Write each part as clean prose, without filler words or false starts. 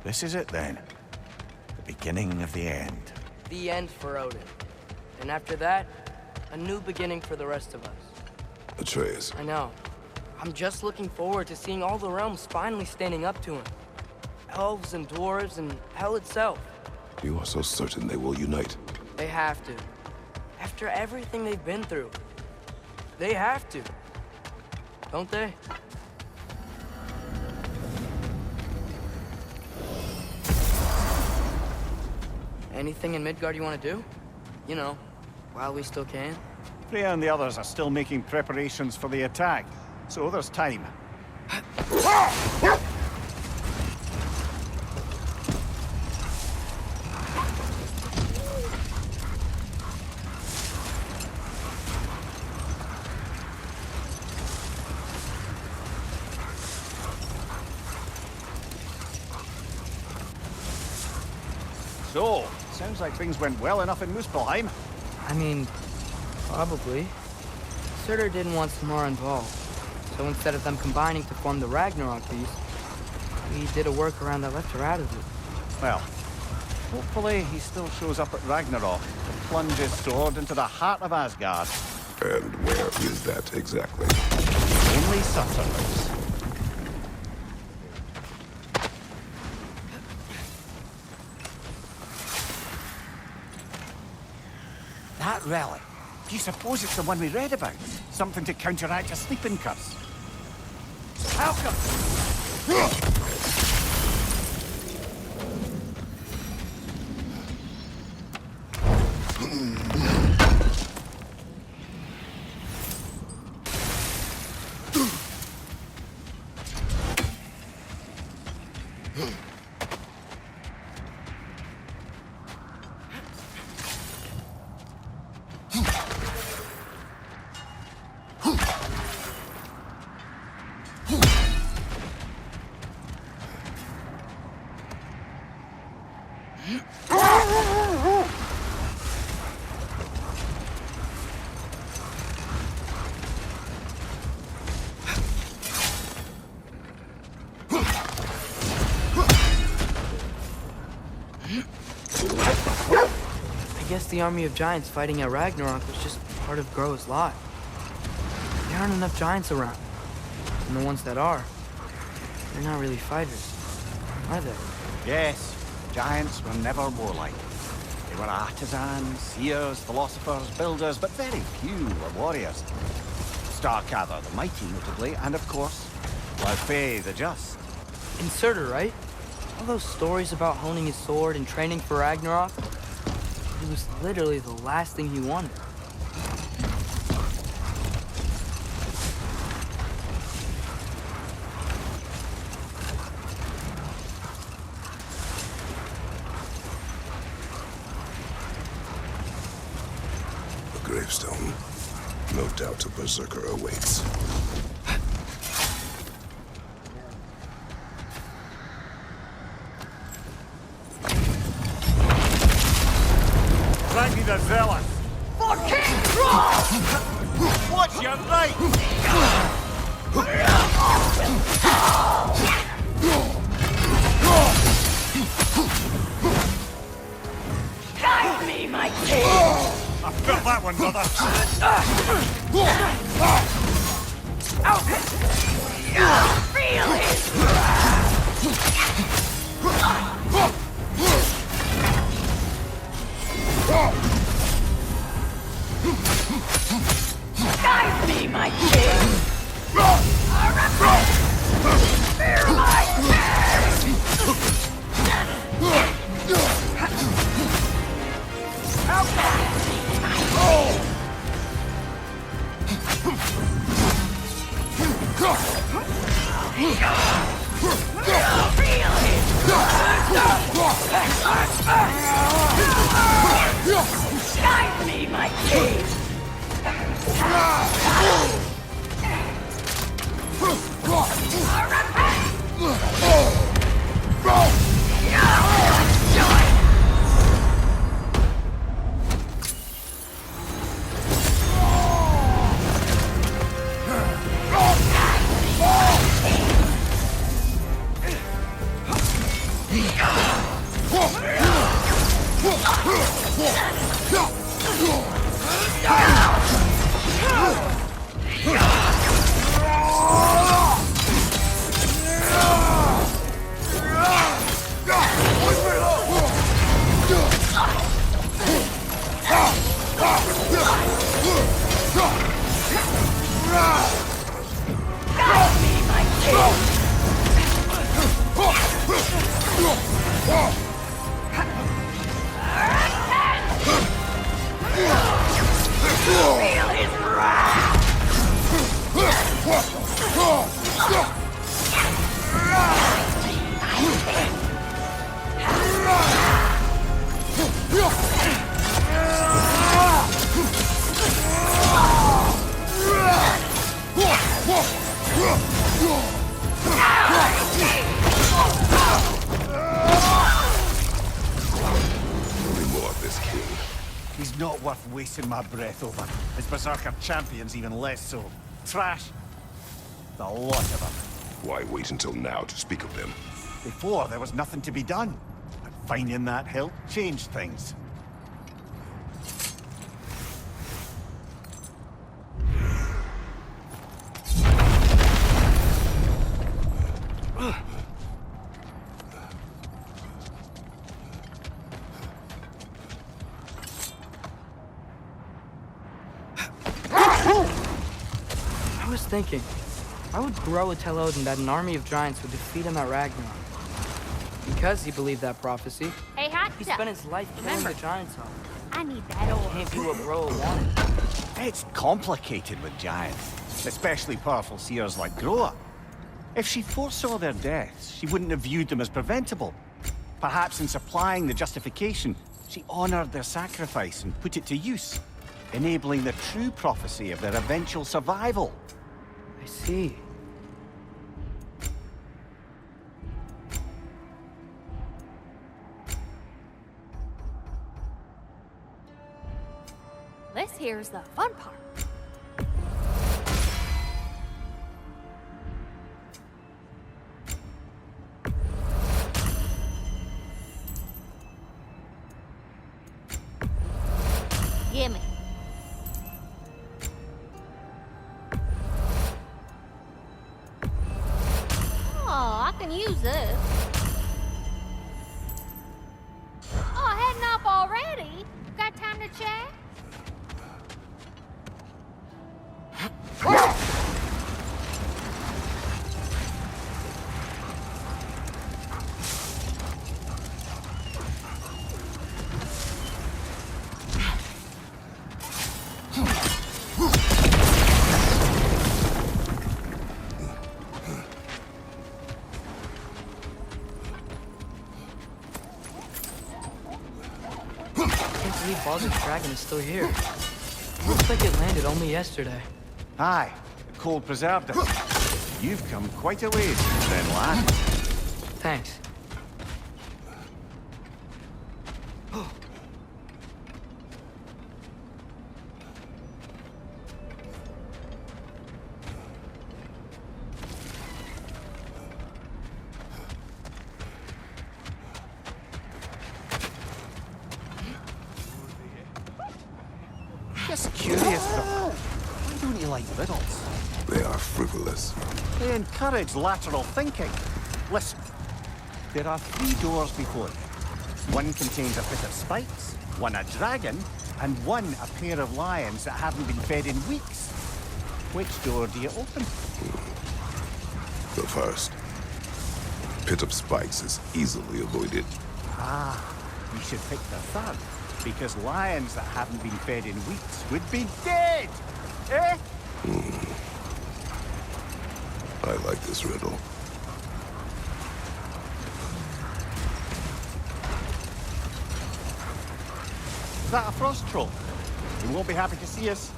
This is it then. The beginning of the end. The end for Odin. And after that, a new beginning for the rest of us. Atreus. I know. I'm just looking forward to seeing all the realms finally standing up to him. Elves and dwarves and hell itself. You are so certain they will unite. They have to. After everything they've been through. They have to. Don't they? Anything in Midgard you want to do? You know, while we still can. Freya and the others are still making preparations for the attack, so there's time. So, sounds like things went well enough in Muspelheim. I mean, probably. Surtur didn't want Samara involved, so instead of them combining to form the Ragnarok Beast, we did a workaround that left her out of it. Well, hopefully he still shows up at Ragnarok and plunges his sword into the heart of Asgard. And where is that exactly? Only Surtur knows. That relic. Do you suppose it's the one we read about? Something to counteract a sleeping curse? Malcolm! I guess the army of giants fighting at Ragnarok was just part of Groa's lot. There aren't enough giants around. And the ones that are, they're not really fighters, are they? Yes, giants were never warlike. They were artisans, seers, philosophers, builders, but very few were warriors. Starkather the Mighty, notably, and of course, Laufey the Just. And Surtur, right? All those stories about honing his sword and training for Ragnarok, it was literally the last thing he wanted. A gravestone. No doubt a berserker awaits. Ragni the Zealous! For King Thrall! What's your right? Guide me, my king! I felt that one, brother. Feel his Guide me, my king! Fear my Guide me, my king! Guide me, my king! Feel his wrath! Only more of this king. He's not worth wasting my breath over. His Berserker champions even less so. Trash. The lot of them. Why wait until now to speak of them? Before, there was nothing to be done. But finding that hill changed things. I was thinking, why would Groa tell Odin that an army of giants would defeat him at Ragnarok? Because he believed that prophecy. Hey, hot He stuff. spent his life killing Remember. the giants off. I need that ore. Can't be what Groa wanted. It's complicated with giants, especially powerful seers like Groa. If she foresaw their deaths, she wouldn't have viewed them as preventable. Perhaps in supplying the justification, she honored their sacrifice and put it to use, enabling the true prophecy of their eventual survival. I see. This here's the fun part. Gimme. Oh, I can use this. Oh, heading off already? Got time to chat? I can't believe Baldur's Dragon is still here. Looks like it landed only yesterday. Aye, the cold preserved it. You've come quite a ways since then, lad. Thanks. Just curious, though. Why don't you like riddles? They are frivolous. They encourage lateral thinking. Listen, there are 3 doors before you. One contains a pit of spikes, one a dragon, and one a pair of lions that haven't been fed in weeks. Which door do you open? The first. Pit of spikes is easily avoided. You should pick the third, because lions that haven't been fed in weeks would be dead! Eh? I like this riddle. Is that a frost troll? He won't be happy to see us.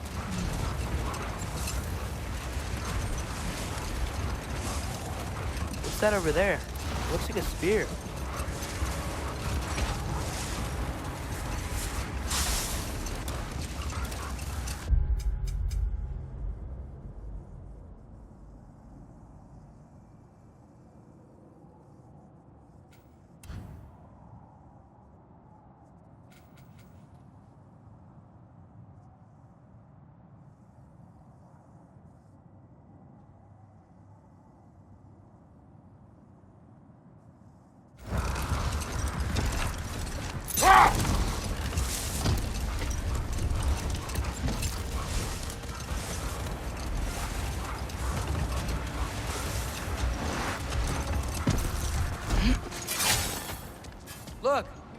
What's that over there? Looks like a spear.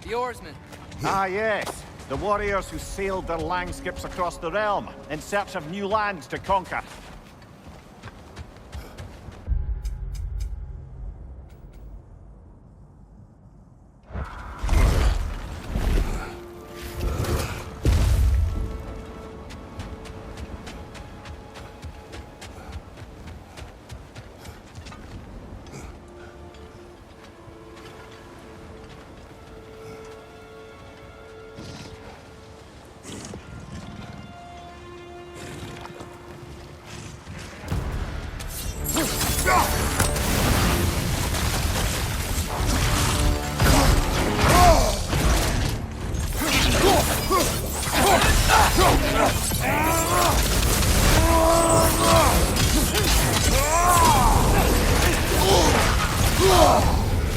The oarsmen. Ah, yes. The warriors who sailed their langskips across the realm in search of new lands to conquer.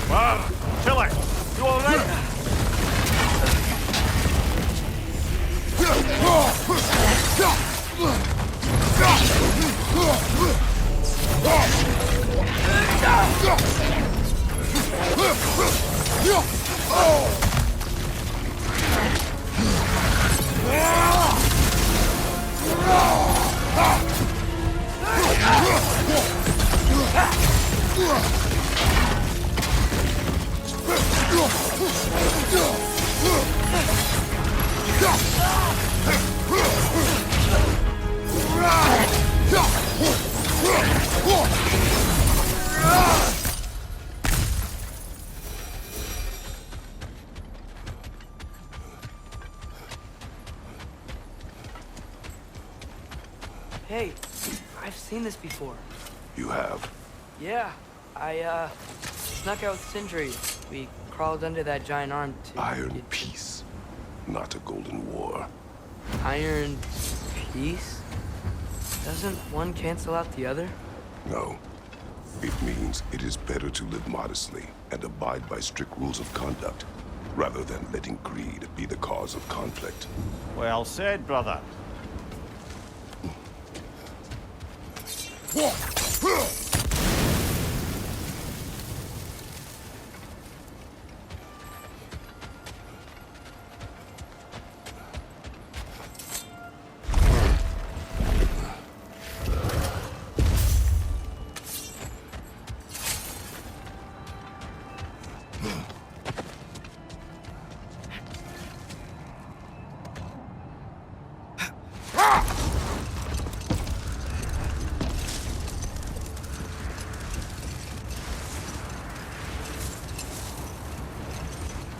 Well, kill it! You all right? Hey, I've seen this before. You have? Yeah, I snuck out with Sindri. We crawled under that giant arm to... Iron Peace, not a Golden War. Iron Peace? Doesn't one cancel out the other? No. It means it is better to live modestly and abide by strict rules of conduct, rather than letting greed be the cause of conflict. Well said, brother.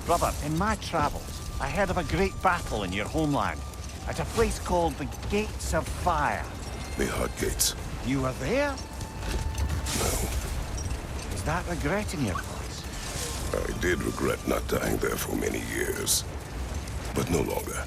Brother, in my travels, I heard of a great battle in your homeland, at a place called the Gates of Fire. The Hut Gates. You were there? No. Is that regret in your voice? I did regret not dying there for many years, but no longer.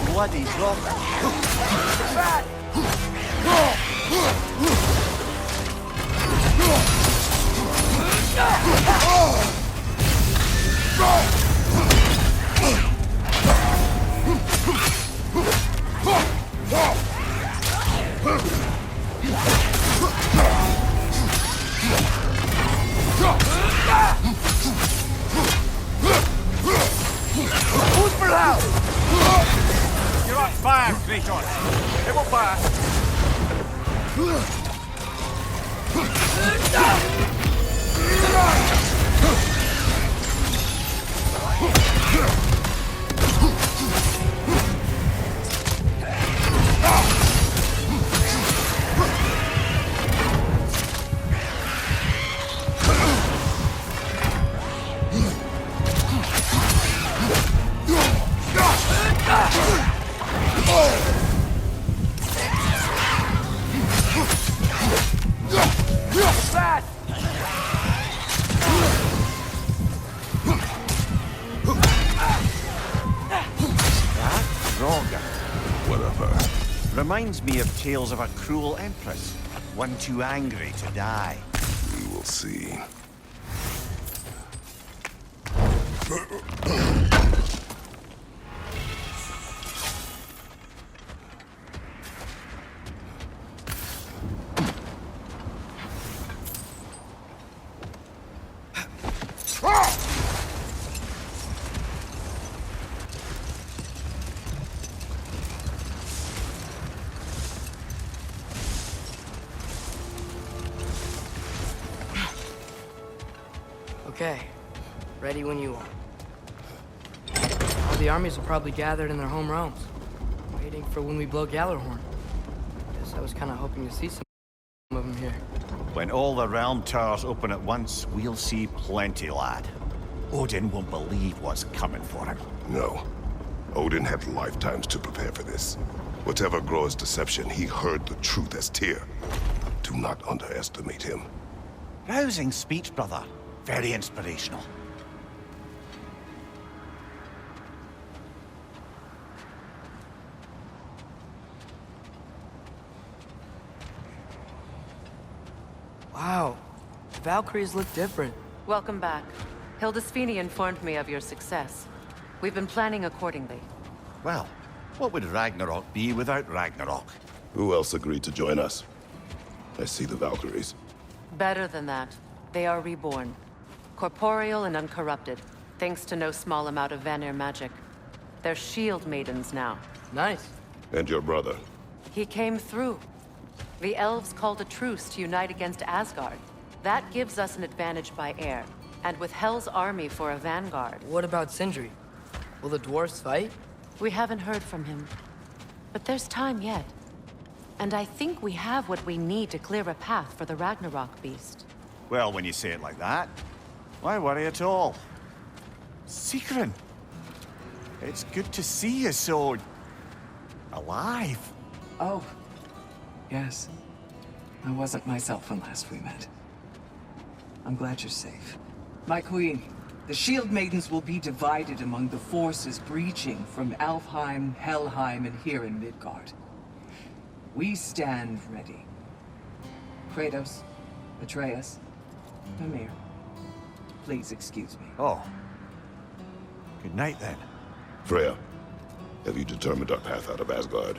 Bloody drop. Who's for loud? You're on fire, Kratos. It will pass. Whatever. Reminds me of tales of a cruel empress, one too angry to die. We will see. Okay. Ready when you are. All the armies are probably gathered in their home realms, waiting for when we blow Gjallarhorn. Guess I was kind of hoping to see some of them here. When all the realm towers open at once, we'll see plenty, lad. Odin won't believe what's coming for him. No. Odin had lifetimes to prepare for this. Whatever Groa's deception, he heard the truth as Tyr. Do not underestimate him. Rousing speech, brother. Very inspirational. Wow. The Valkyries look different. Welcome back. Hildisvini informed me of your success. We've been planning accordingly. Well, what would Ragnarok be without Ragnarok? Who else agreed to join us? I see the Valkyries. Better than that. They are reborn. Corporeal and uncorrupted, thanks to no small amount of Vanir magic. They're shield maidens now. Nice. And your brother. He came through. The elves called a truce to unite against Asgard. That gives us an advantage by air, and with Hell's army for a vanguard. What about Sindri? Will the dwarves fight? We haven't heard from him. But there's time yet. And I think we have what we need to clear a path for the Ragnarok beast. Well, when you say it like that, why worry at all? Sigrun! It's good to see you so... alive. Oh, yes. I wasn't myself when last we met. I'm glad you're safe. My queen, the Shield Maidens will be divided among the forces breaching from Alfheim, Helheim, and here in Midgard. We stand ready. Kratos, Atreus, Mimir, please excuse me. Oh. Good night, then. Freya, have you determined our path out of Asgard?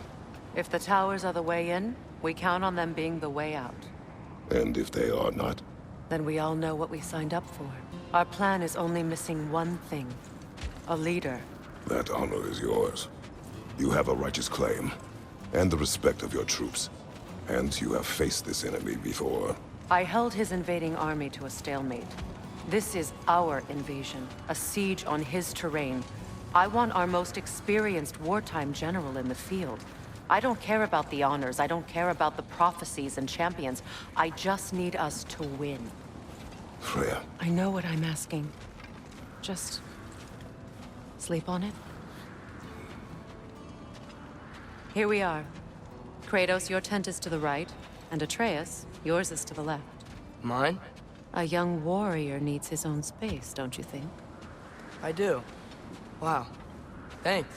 If the towers are the way in, we count on them being the way out. And if they are not? Then we all know what we signed up for. Our plan is only missing one thing. A leader. That honor is yours. You have a righteous claim, and the respect of your troops. And you have faced this enemy before. I held his invading army to a stalemate. This is our invasion, a siege on his terrain. I want our most experienced wartime general in the field. I don't care about the honors, I don't care about the prophecies and champions. I just need us to win. Freya. I know what I'm asking. Just... sleep on it? Here we are. Kratos, your tent is to the right, and Atreus, yours is to the left. Mine? A young warrior needs his own space, don't you think? I do. Wow. Thanks.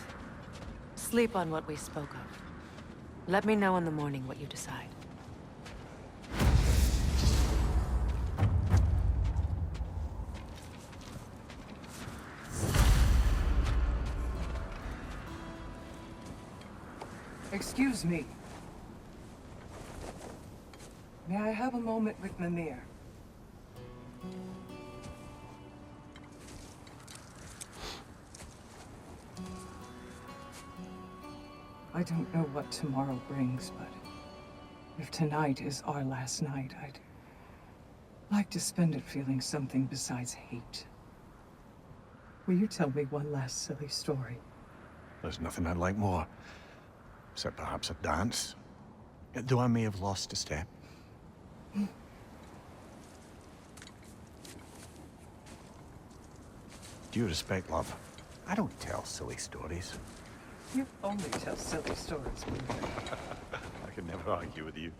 Sleep on what we spoke of. Let me know in the morning what you decide. Excuse me. May I have a moment with Mimir? I don't know what tomorrow brings, but if tonight is our last night, I'd like to spend it feeling something besides hate. Will you tell me one last silly story? There's nothing I'd like more. Except perhaps a dance. Though I may have lost a step. Due respect, love. I don't tell silly stories. You only tell silly stories, Mimir. I can never argue with you.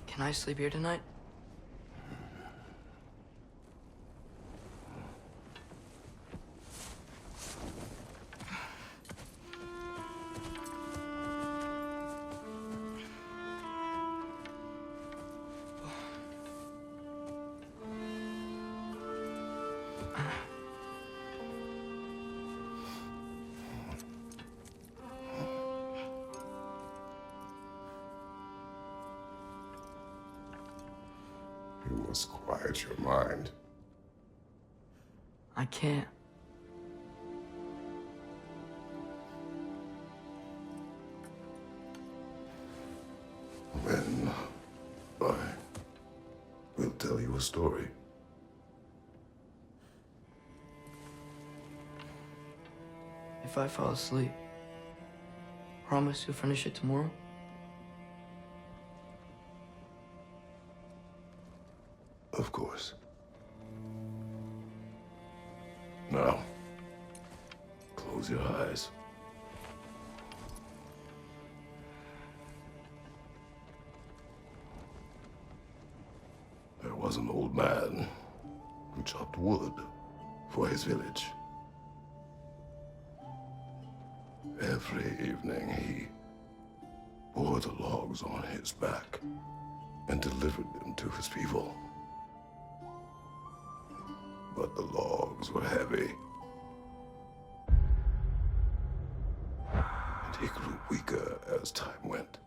Can I sleep here tonight? You must quiet your mind. I can't. Then I will tell you a story. If I fall asleep, promise you'll finish it tomorrow? Of course. Now, close your eyes. There was an old man who chopped wood for his village. Every evening he bore the logs on his back and delivered them to his people. But the logs were heavy, and he grew weaker as time went.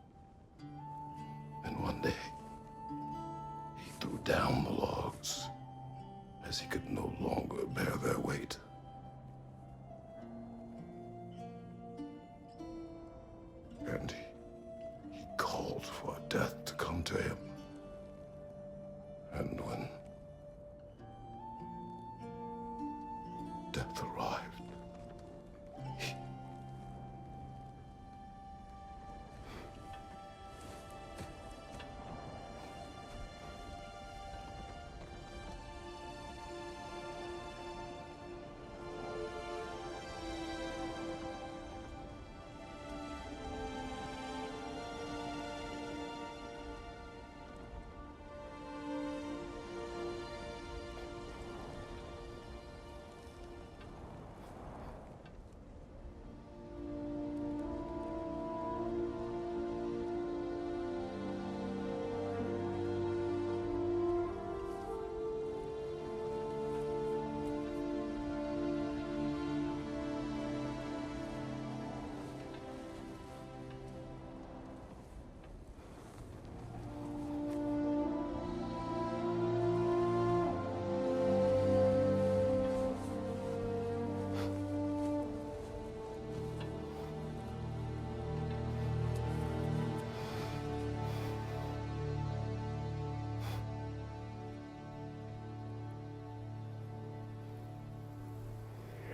And one day, he threw down the logs as he could no longer bear their weight. And he called for death to come to him. And when death arrived,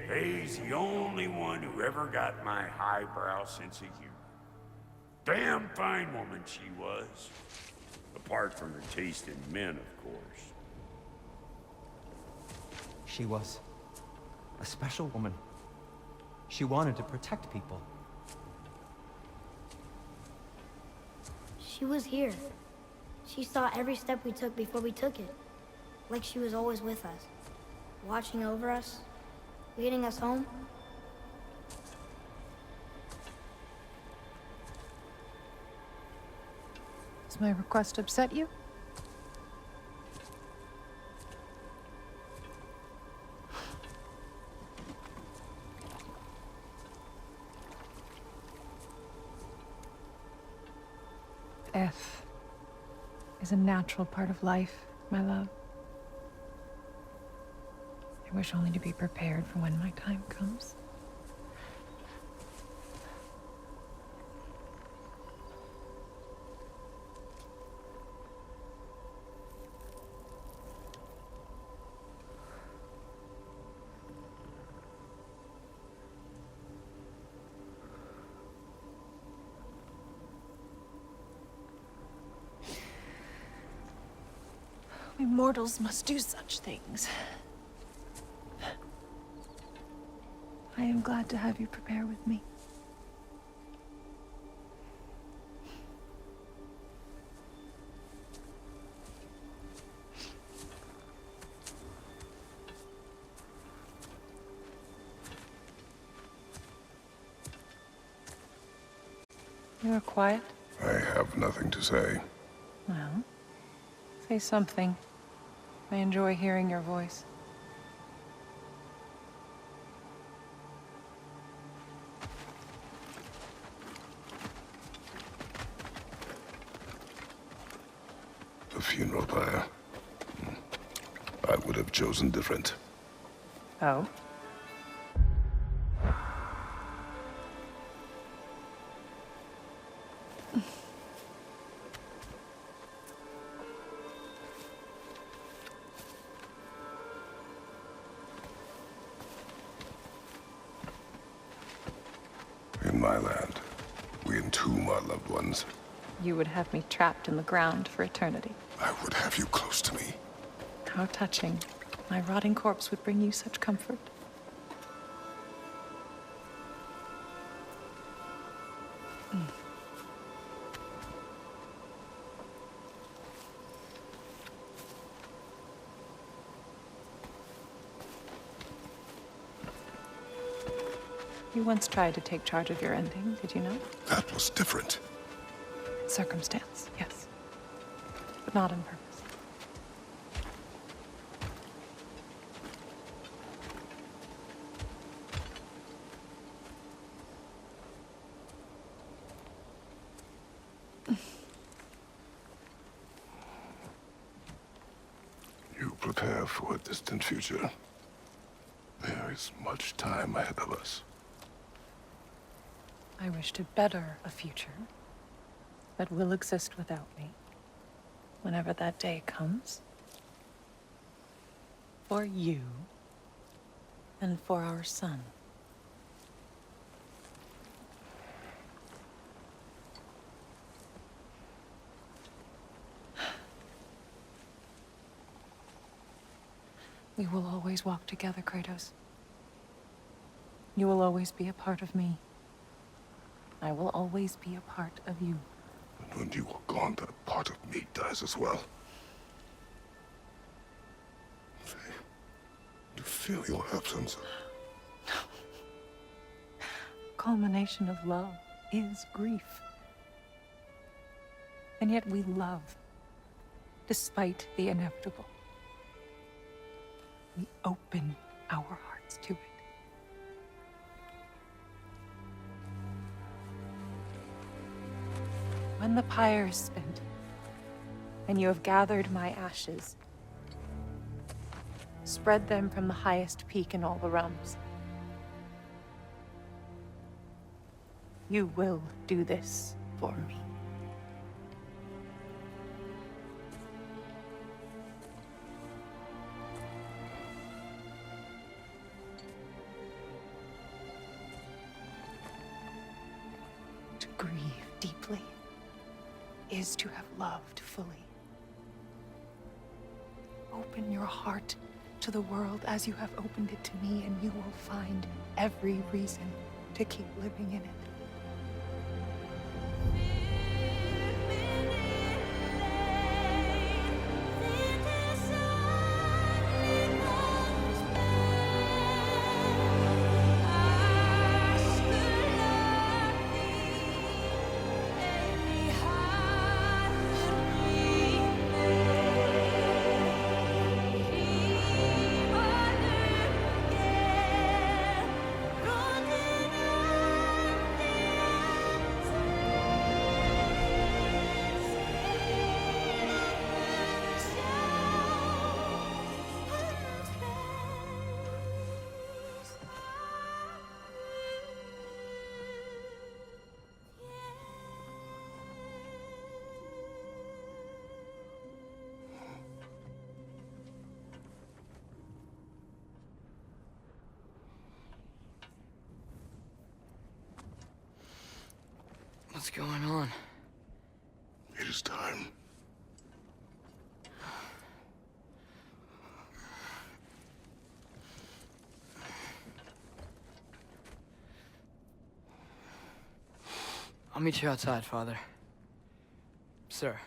Faye's the only one who ever got my highbrow sense of humor. Damn fine woman she was. Apart from her taste in men, of course. She was a special woman. She wanted to protect people. She was here. She saw every step we took before we took it. Like she was always with us. Watching over us. Leading us home. Does my request upset you? Death is a natural part of life, my love. I wish only to be prepared for when my time comes. We mortals must do such things. I am glad to have you prepare with me. You are quiet? I have nothing to say. Well, say something. I enjoy hearing your voice. The funeral pyre. I would have chosen different. Oh? In my land, we entomb our loved ones. You would have me trapped in the ground for eternity. I would have you close to me. How touching. My rotting corpse would bring you such comfort. You once tried to take charge of your ending, did you know? That was different. Circumstance, yes. But not on purpose. You prepare for a distant future. There is much time ahead of us. I wish to better a future that will exist without me, whenever that day comes. For you, and for our son. We will always walk together, Kratos. You will always be a part of me. I will always be a part of you. And when you are gone, that part of me dies as well. You feel your absence. Culmination of love is grief. And yet we love, despite the inevitable. We open our hearts to it. When the pyre is spent, and you have gathered my ashes, spread them from the highest peak in all the realms. You will do this for me. to grieve deeply is to have loved fully. Open your heart to the world as you have opened it to me, and you will find every reason to keep living in it. What's going on? It is time. I'll meet you outside, Father. Sir.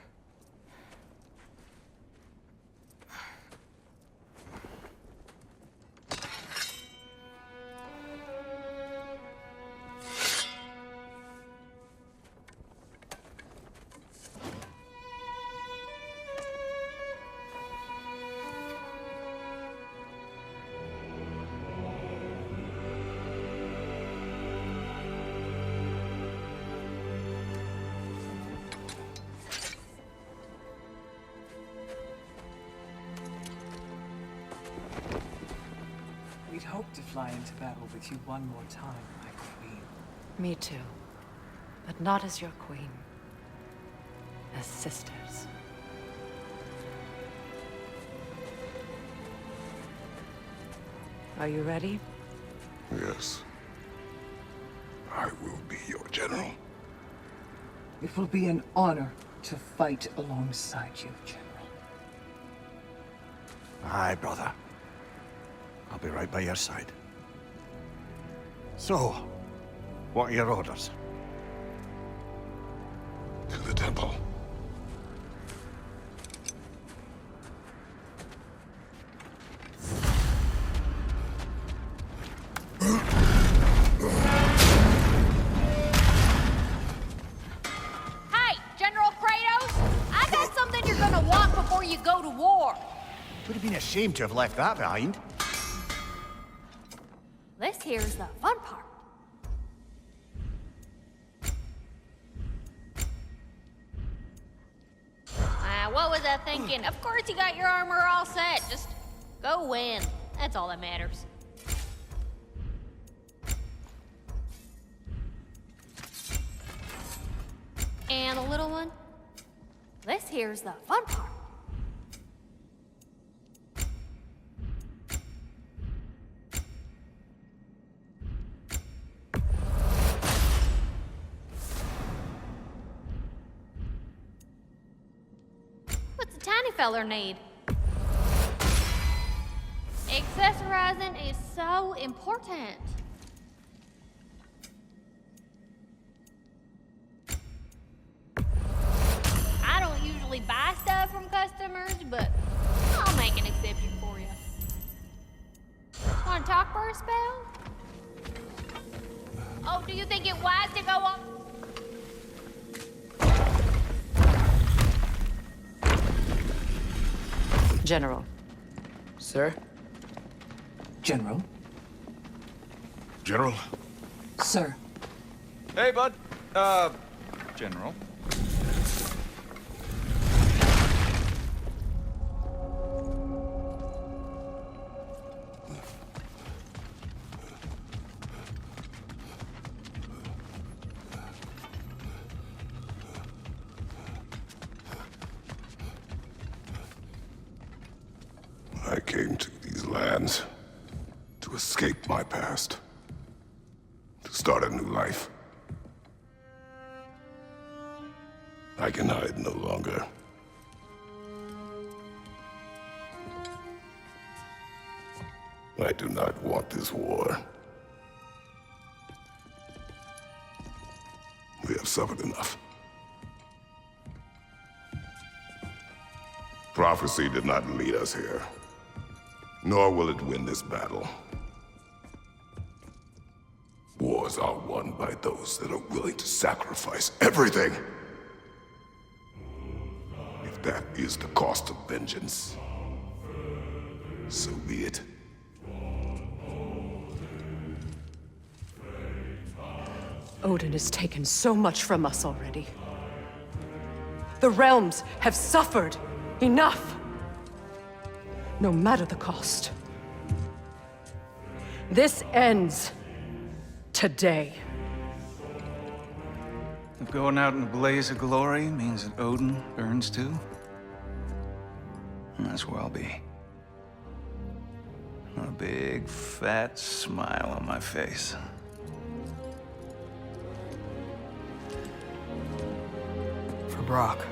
We'd hoped to fly into battle with you one more time, my queen. Me too. But not as your queen. As sisters. Are you ready? Yes. I will be your general. It will be an honor to fight alongside you, General. Aye, brother. I'll be right by your side. So, what are your orders? To the temple. Hey, General Kratos! I got something you're gonna want before you go to war. Would have been a shame to have left that behind. This here's the fun part. What was I thinking? Of course you got your armor all set. Just go win. That's all that matters. And the little one? This here's the fun part. What's the tiny feller need? Accessorizing is so important. I don't usually buy stuff from customers, but I'll make an exception for you. Want to talk for a spell? Oh, do you think it wise to go on? General. Sir? General? General? Sir. Hey, bud. General. I came to these lands to escape my past, to start a new life. I can hide no longer. I do not want this war. We have suffered enough. Prophecy did not lead us here, nor will it win this battle. Wars are won by those that are willing to sacrifice everything. If that is the cost of vengeance, so be it. Odin has taken so much from us already. The realms have suffered enough. No matter the cost. This ends today. If going out in a blaze of glory means that Odin burns too, that's where I'll be. A big, fat smile on my face. For Brock.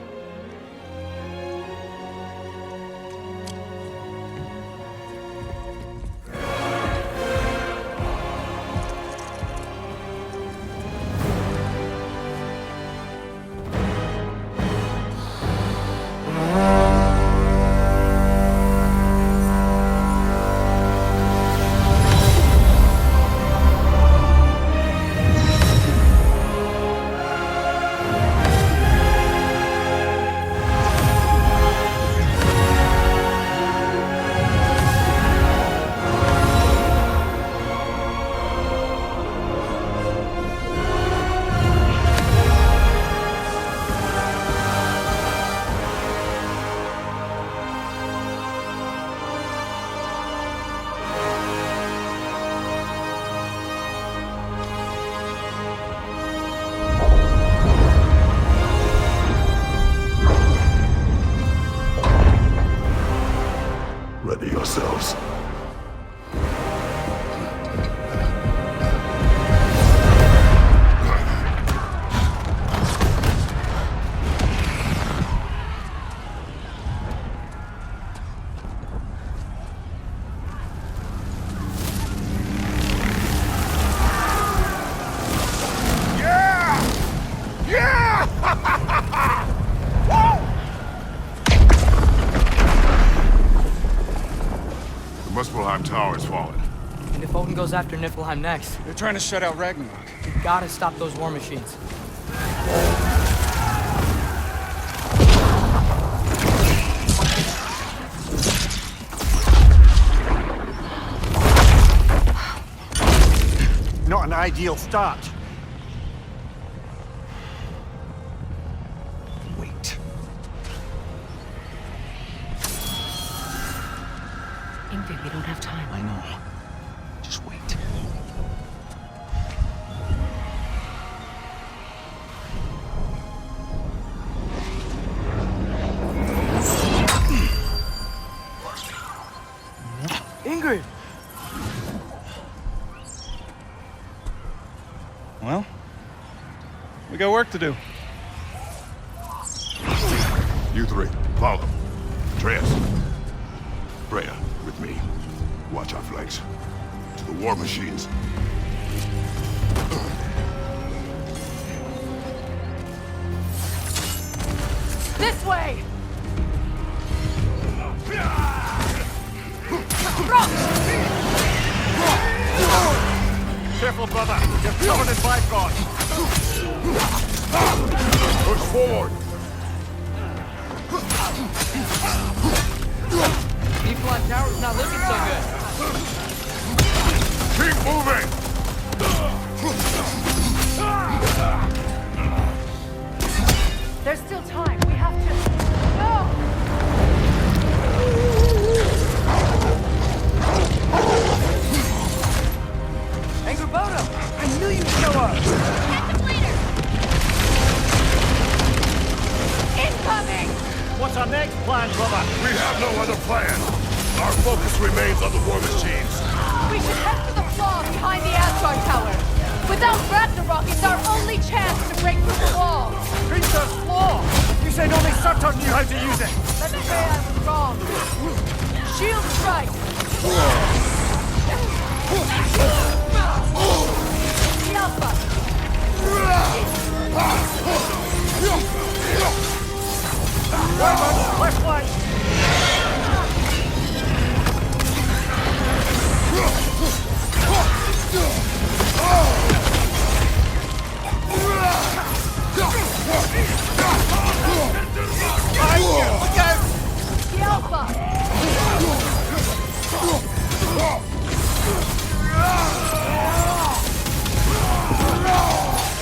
Ready yourselves. The Muspelheim Tower has fallen. And if Odin goes after Niflheim next, They're trying to shut out Ragnarok. we gotta stop those war machines. Not an ideal start. Wait. Ingrid, we don't have time. I know. Just wait. Ingrid! Well, we got work to do. You three, follow. Atreus. Freya, with me. Watch our flanks. To the war machines. This way! Careful, brother. You're covered in bifrost. Push forward. Niflheim Tower's not looking so good. Keep moving! There's still time. We have to... No! Angrboda! I knew you'd show up! Catch him later! Incoming! What's our next plan, brother? We have no other plan. Our focus remains on the war machines. We should head for the flaw behind the Asgard Tower. Without Ragnarok, it's our only chance to break through the wall. Princess Flaw! Surtur knew how to use it! Let's say I was wrong. Shield strike! Left flank! Behind you! Look out!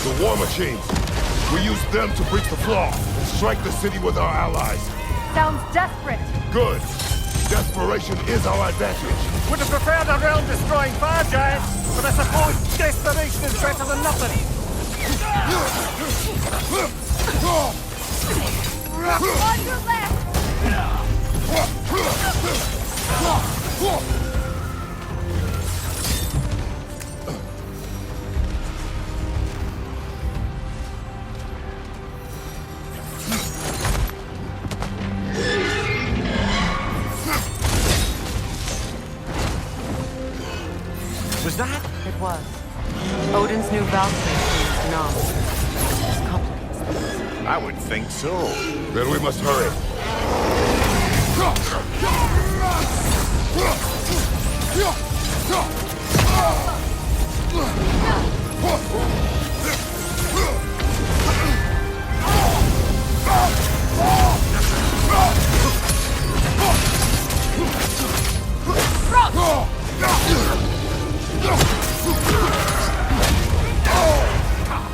The war machines. We use them to breach the flaw and strike the city with our allies. Sounds desperate. Good. Desperation is our advantage. Would have preferred a realm-destroying fire giant, but I suppose desperation is better than nothing. On your left! Was that? It was. Odin's new Valkyrie is not. This complicates things. I would think so. Then we must hurry.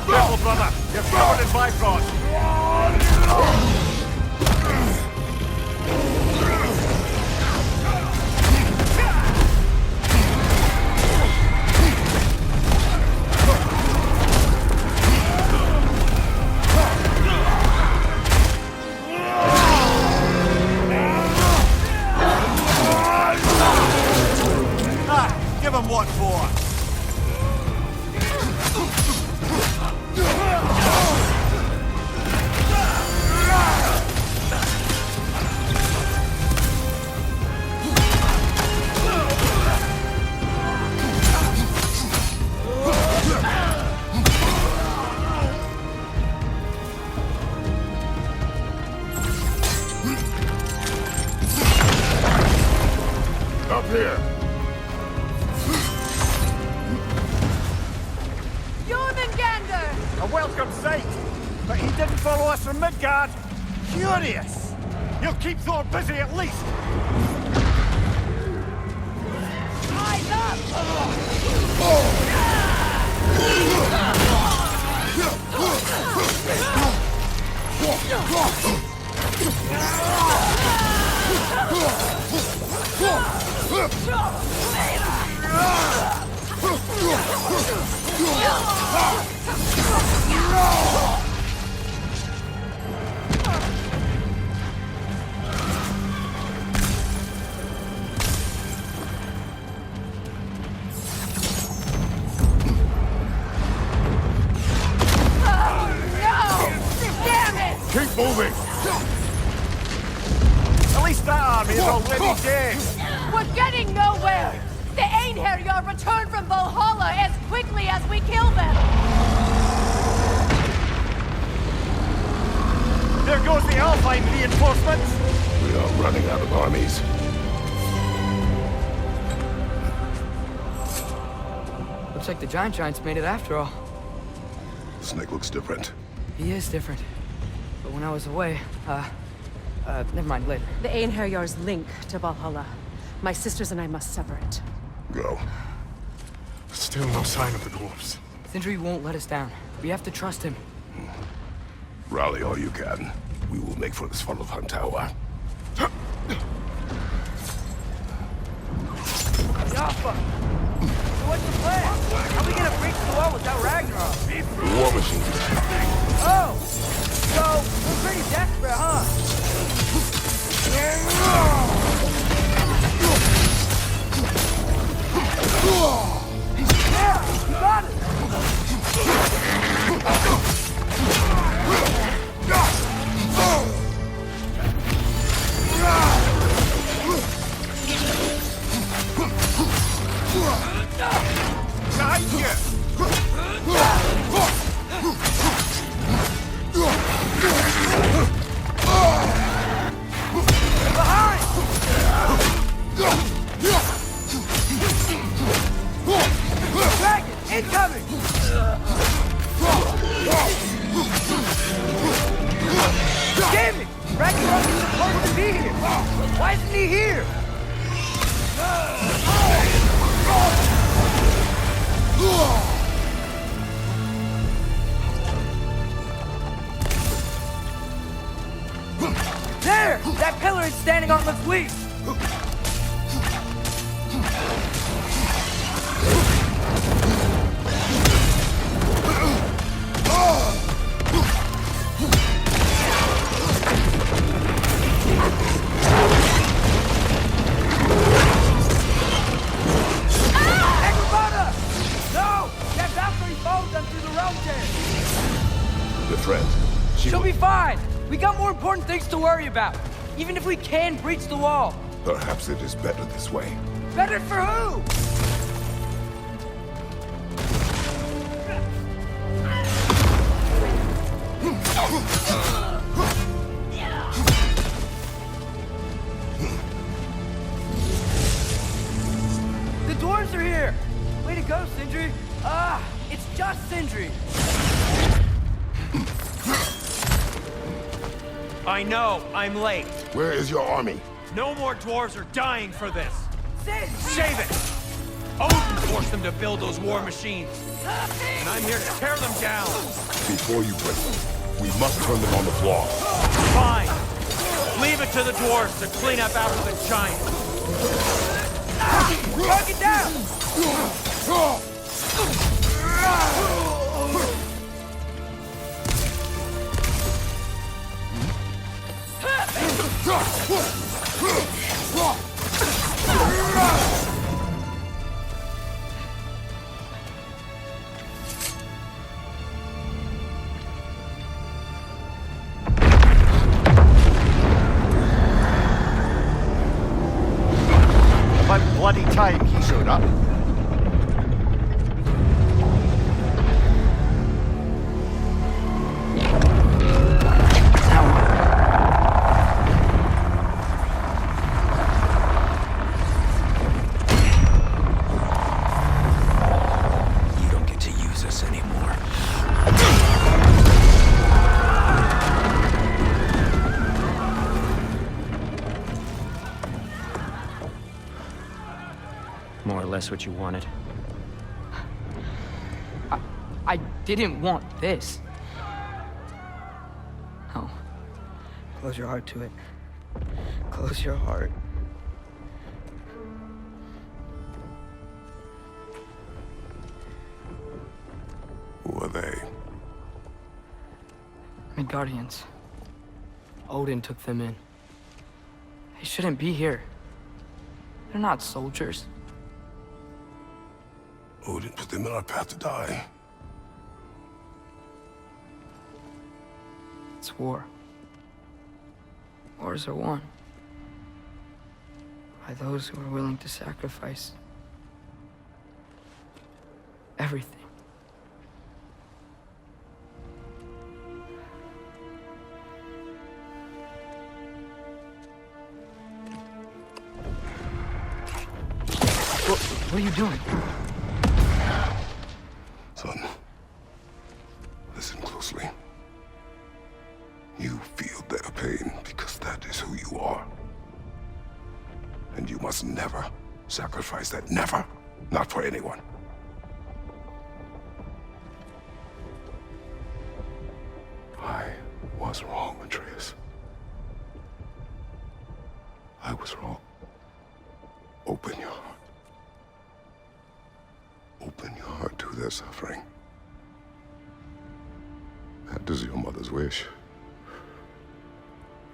Careful, brother! You're covered in Bifrost! Give him what for! Up here. Jormungandr! A welcome sight! But he didn't follow us from Midgard! Curious! You'll keep Thor busy at least! Eyes up! Keep moving! At least that army is already dead! We're getting nowhere! The Einherjar return from Valhalla as quickly as we kill them! There goes the Alpine reinforcements! We are running out of armies. Looks like the Giants made it after all. Snake looks different. He is different. But when I was away, never mind, later. The Einherjar's link to Valhalla. My sisters and I must sever it. Go. Still no sign of the dwarves. Sindri won't let us down. We have to trust him. Rally all you can. We will make for this Svartalfheim tower. Jaffa! So what's the plan? How are we gonna breach the wall without Ragnarok? The war machine. Oh! So, we're pretty desperate, huh? Yeah! You got it! Behind you! Dragon, incoming! Damn it! Ragnarok is supposed to be here! Why isn't he here? There! That pillar is standing on the fleet! Your friend. She'll be fine. We got more important things to worry about. Even if we can breach the wall. Perhaps it is better this way. Better for who? The dwarves are here. Way to go, Sindri. It's just Sindri. I know, I'm late. Where is your army? No more dwarves are dying for this. Sid! Save it! Odin forced them to build those war machines. And I'm here to tear them down. Before you break them, we must turn them on the floor. Fine. Leave it to the dwarves to clean up after the giants. Knock it down! About bloody time he showed up. You don't get to use us anymore. More or less what you wanted. I didn't want this. No. Close your heart to it. Close your heart. Who are they? Midgardians. Odin took them in. They shouldn't be here. They're not soldiers. Odin put them in our path to die. It's war. Wars are won by those who are willing to sacrifice everything. What are you doing? Son, listen closely. You feel their pain because that is who you are. And you must never sacrifice that. Never. Not for anyone. I was wrong, Atreus. I was wrong. Open your heart. Open your heart to their suffering. That is your mother's wish.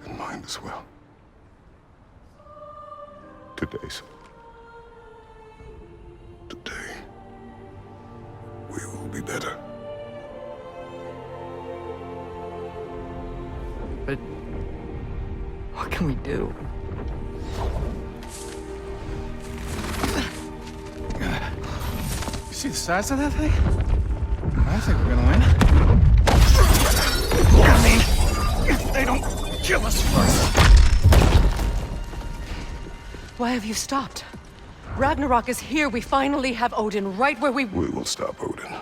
And mine as well. Today, son. Today, we will be better. But what can we do? See the size of that thing? I think we're gonna win. I mean, if they don't kill us first. Why have you stopped? Ragnarok is here. We finally have Odin right where we... We will stop Odin.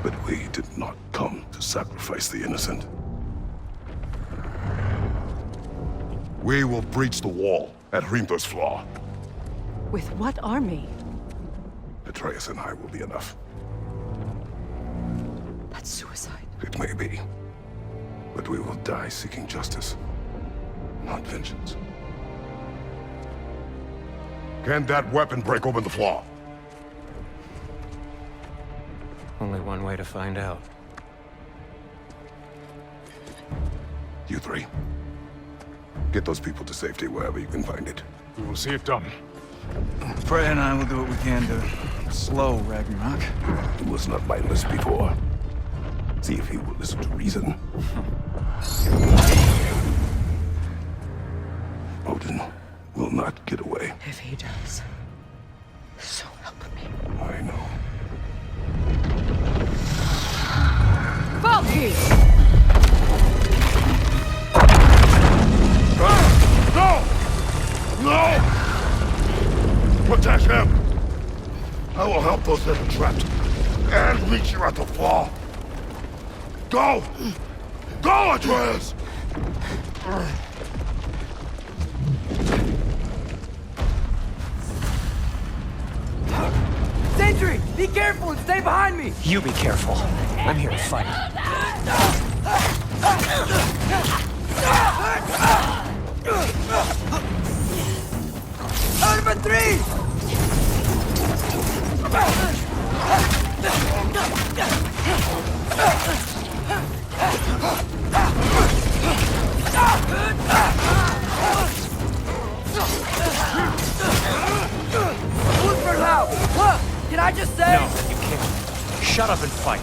But we did not come to sacrifice the innocent. We will breach the wall at Hrimthur's Flaw. With what army? Atreus and I will be enough. That's suicide. It may be. But we will die seeking justice, not vengeance. Can that weapon break open the flaw? Only one way to find out. You three. Get those people to safety wherever you can find it. We will see it done. Freya and I will do what we can to slow Ragnarok. He was not mindless before. See if he will listen to reason. Odin will not get away. If he does, so help me. I know. Valky! No! No! Protect him! I will help those that are trapped. And meet you at the flaw. Go! Go, Atreus! Sentry! Be careful and stay behind me! You be careful. I'm here to fight. Number 3! Wolford Howe! Look! Can I just say? No, you can't. Shut up and fight.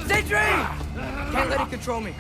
Sentry! Can't let it control me.